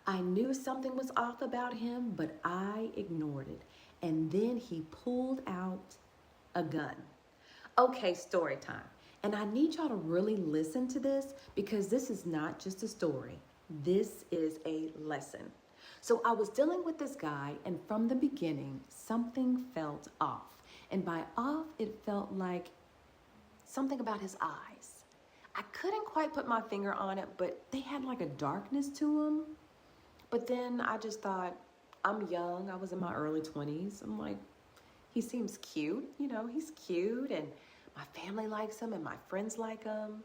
I knew something was off about him, but I ignored it. And then he pulled out a gun. Okay, story time. And I need y'all to really listen to this because this is not just a story, this is a lesson. So I was dealing with this guy, and from the beginning, something felt off. And by off, it felt like something about his eyes. I couldn't quite put my finger on it, but they had like a darkness to them. But then I just thought, I'm young. I was in my early 20s. I'm like, he seems cute. He's cute, and my family likes him, and my friends like him.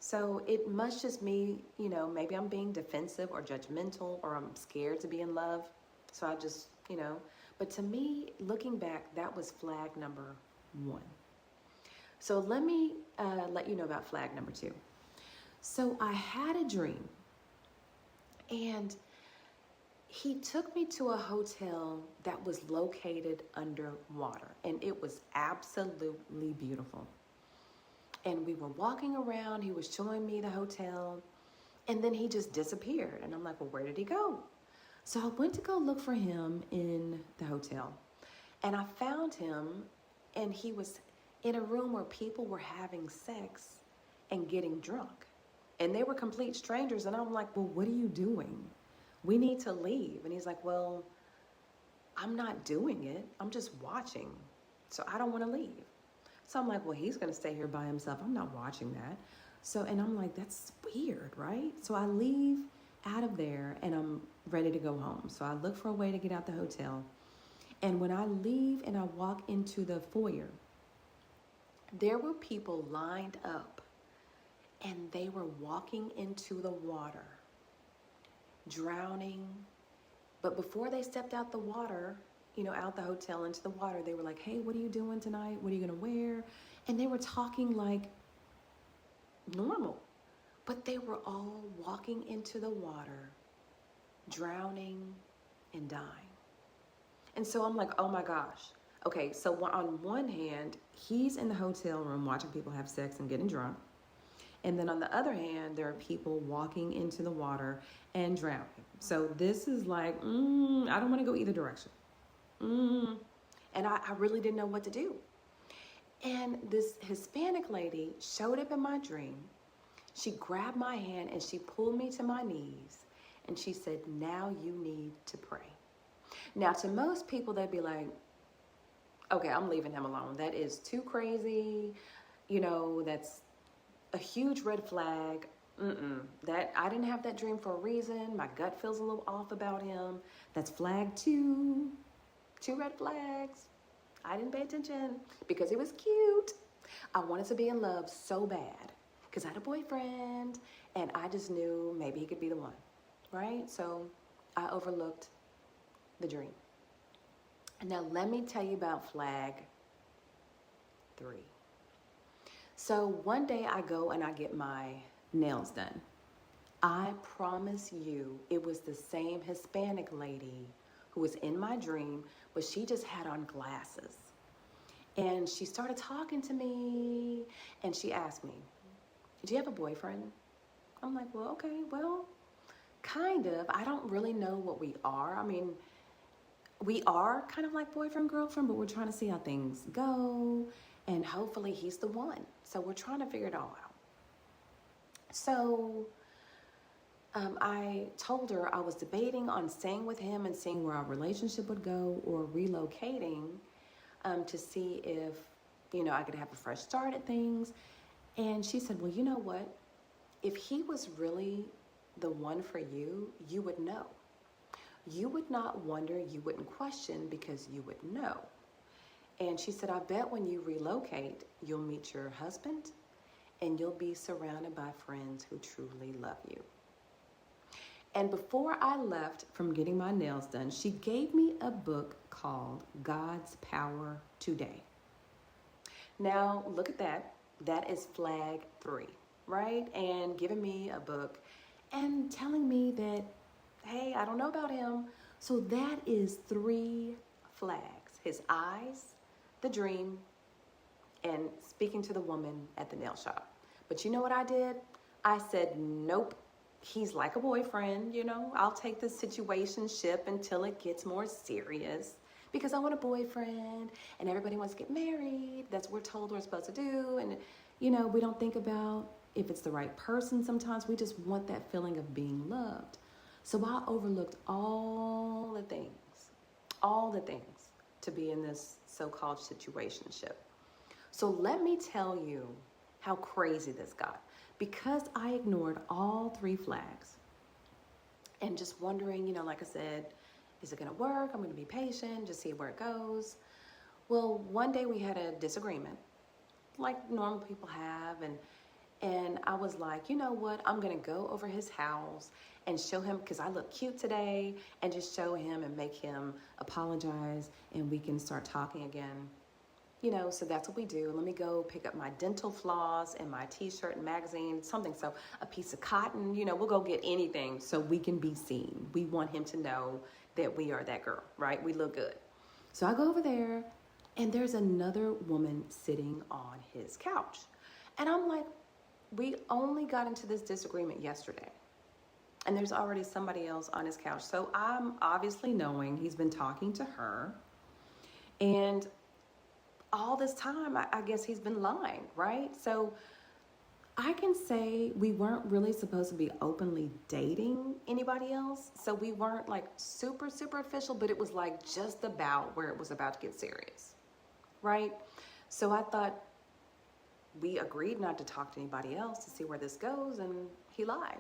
So it must just me, maybe I'm being defensive or judgmental, or I'm scared to be in love. So I just, but to me, looking back, that was flag number one. So let me let you know about flag number two. So I had a dream, and he took me to a hotel that was located underwater, and it was absolutely beautiful. And we were walking around, he was showing me the hotel, and then he just disappeared. And I'm like, well, where did he go? So I went to go look for him in the hotel, and I found him, and he was in a room where people were having sex and getting drunk. And they were complete strangers, and I'm like, well, what are you doing? We need to leave. And he's like, well, I'm not doing it. I'm just watching. So I don't want to leave. So I'm like, well, he's going to stay here by himself. I'm not watching that. So, and I'm like, that's weird, right? So I leave out of there, and I'm ready to go home. So I look for a way to get out the hotel. And when I leave and I walk into the foyer, there were people lined up, and they were walking into the water, drowning. But before they stepped out the water, out the hotel into the water, they were like, hey, what are you doing tonight? What are you going to wear? And they were talking like normal, but they were all walking into the water, drowning and dying. And so I'm like, oh my gosh. Okay, so on one hand, he's in the hotel room watching people have sex and getting drunk. And then on the other hand, there are people walking into the water and drowning. So this is like, I don't want to go either direction. And I really didn't know what to do. And this Hispanic lady showed up in my dream. She grabbed my hand and she pulled me to my knees. And she said, now you need to pray. Now, to most people, they'd be like, okay, I'm leaving him alone. That is too crazy. That's a huge red flag. That I didn't have that dream for a reason. My gut feels a little off about him. That's flag two. 2 red flags. I didn't pay attention because he was cute. I wanted to be in love so bad because I had a boyfriend, and I just knew maybe he could be the one, right? So I overlooked the dream. Now let me tell you about flag 3. So one day I go and I get my nails done. I promise you, it was the same Hispanic lady who was in my dream, but she just had on glasses. And she started talking to me, and she asked me, do you have a boyfriend? I'm like, well, okay, well, kind of. I don't really know what we are. I mean, we are kind of like boyfriend, girlfriend, but we're trying to see how things go, and hopefully he's the one. So we're trying to figure it all out. So I told her I was debating on staying with him and seeing where our relationship would go, or relocating to see if, I could have a fresh start at things. And she said, well, you know what? If he was really the one for you, you would know. You would not wonder, you wouldn't question, because you would know. And she said, I bet when you relocate, you'll meet your husband, and you'll be surrounded by friends who truly love you. And before I left from getting my nails done, she gave me a book called God's Power Today. Now, look at that. That is flag 3, right? And giving me a book and telling me that, hey, I don't know about him. So that is 3 flags. His eyes, the dream, and speaking to the woman at the nail shop. But you know what I did? I said, nope. he's like a boyfriend, you know. I'll take the situationship until it gets more serious because I want a boyfriend and everybody wants to get married. That's what we're told we're supposed to do. And, you know, we don't think about if it's the right person sometimes. We just want that feeling of being loved. So I overlooked all the things to be in this so-called situationship. So let me tell you how crazy this got. Because I ignored all 3 flags and just wondering, you know, like I said, is it going to work? I'm going to be patient, just see where it goes. Well, one day we had a disagreement, like normal people have, and I was like, you know what? I'm going to go over his house and show him, because I look cute today, and just show him and make him apologize, and we can start talking again. You know, so that's what we do. Let me go pick up my dental floss and my t-shirt and magazine, something. So a piece of cotton, you know, we'll go get anything so we can be seen. We want him to know that we are that girl, right? We look good. So I go over there and there's another woman sitting on his couch. And I'm like, we only got into this disagreement yesterday. And there's already somebody else on his couch. So I'm obviously knowing he's been talking to her. And all this time, I guess he's been lying, right? So I can say we weren't really supposed to be openly dating anybody else. So we weren't like super official, but it was like just about where it was about to get serious, right? So I thought we agreed not to talk to anybody else to see where this goes, and he lied.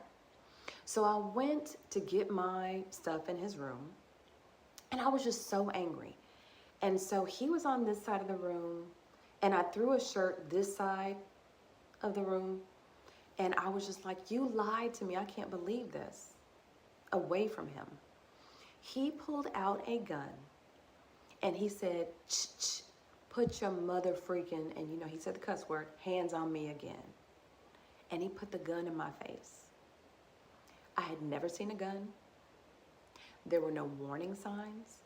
So I went to get my stuff in his room, and I was just so angry. And so he was on this side of the room, and I threw a shirt this side of the room, and I was just like, you lied to me. I can't believe this. Away from him. He pulled out a gun, and he said, put your mother freaking, and you know, he said the cuss word, hands on me again. And he put the gun in my face. I had never seen a gun. There were no warning signs.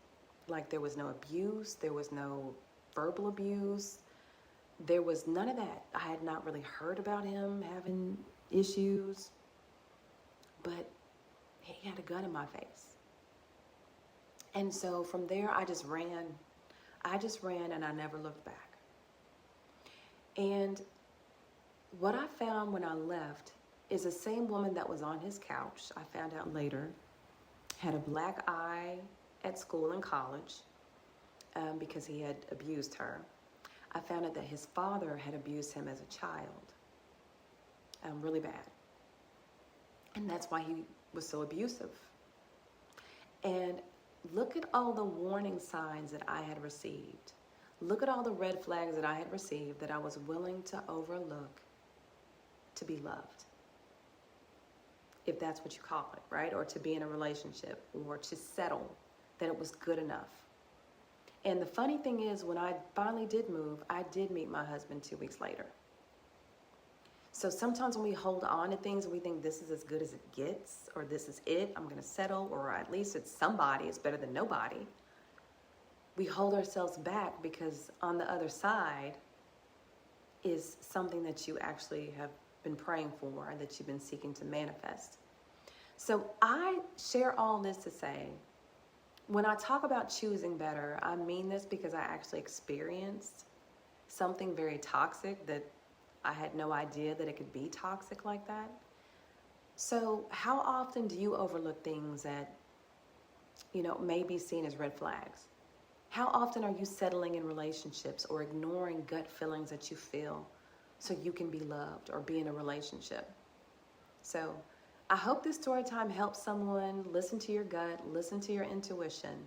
Like there was no abuse, there was no verbal abuse, there was none of that. I had not really heard about him having issues, but he had a gun in my face. And so from there, I just ran and I never looked back. And what I found when I left is the same woman that was on his couch, I found out later, had a black eye at school and college because he had abused her. I found out that his father had abused him as a child, really bad. And that's why he was so abusive. And look at all the warning signs that I had received. Look at all the red flags that I had received that I was willing to overlook to be loved. If that's what you call it, right? Or to be in a relationship, or to settle, that it was good enough. And the funny thing is, when I finally did move, I did meet my husband 2 weeks later. So sometimes when we hold on to things and we think this is as good as it gets, or this is it, I'm going to settle, or at least it's somebody, it's better than nobody, we hold ourselves back because on the other side is something that you actually have been praying for and that you've been seeking to manifest. So I share all this to say, when I talk about choosing better, I mean this because I actually experienced something very toxic that I had no idea that it could be toxic like that. So how often do you overlook things that, you know, may be seen as red flags? How often are you settling in relationships or ignoring gut feelings that you feel so you can be loved or be in a relationship? So I hope this story time helps someone listen to your gut, listen to your intuition,